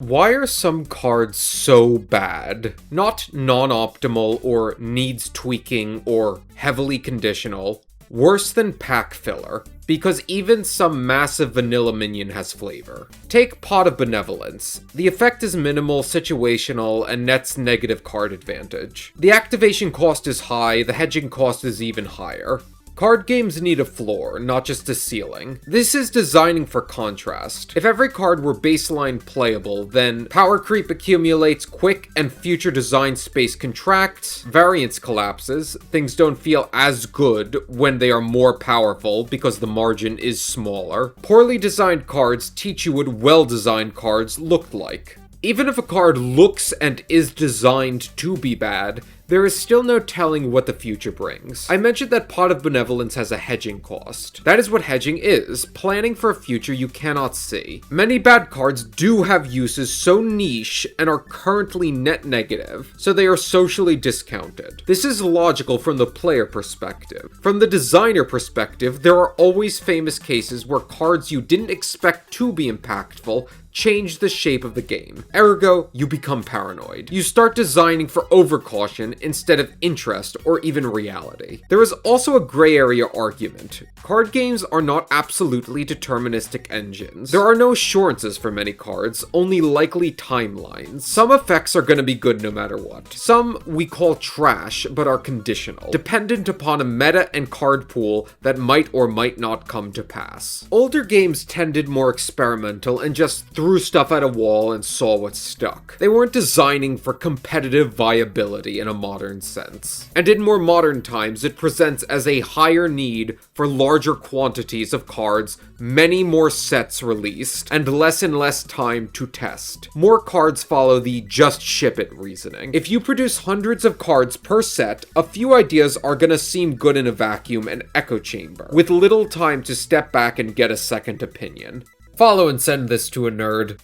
Why are some cards so bad? Not non-optimal or needs tweaking or heavily conditional. Worse than pack filler, because even some massive vanilla minion has flavor. Take Pot of Benevolence. The effect is minimal, situational, and nets negative card advantage. The activation cost is high, the hedging cost is even higher. Card games need a floor, not just a ceiling. This is designing for contrast. If every card were baseline playable, then power creep accumulates quick and future design space contracts, variance collapses, things don't feel as good when they are more powerful because the margin is smaller. Poorly designed cards teach you what well-designed cards looked like. Even if a card looks and is designed to be bad, there is still no telling what the future brings. I mentioned that Pot of Benevolence has a hedging cost. That is what hedging is, planning for a future you cannot see. Many bad cards do have uses so niche and are currently net negative, so they are socially discounted. This is logical from the player perspective. From the designer perspective, there are always famous cases where cards you didn't expect to be impactful change the shape of the game. Ergo, you become paranoid. You start designing for overcaution instead of interest or even reality. There is also a gray area argument. Card games are not absolutely deterministic engines. There are no assurances for many cards, only likely timelines. Some effects are going to be good no matter what. Some we call trash, but are conditional, dependent upon a meta and card pool that might or might not come to pass. Older games tended more experimental and just threw stuff at a wall and saw what stuck. They weren't designing for competitive viability in a modern sense. And in more modern times, it presents as a higher need for larger quantities of cards, many more sets released, and less time to test. More cards follow the just ship it reasoning. If you produce hundreds of cards per set, a few ideas are gonna seem good in a vacuum and echo chamber, with little time to step back and get a second opinion. Follow and send this to a nerd.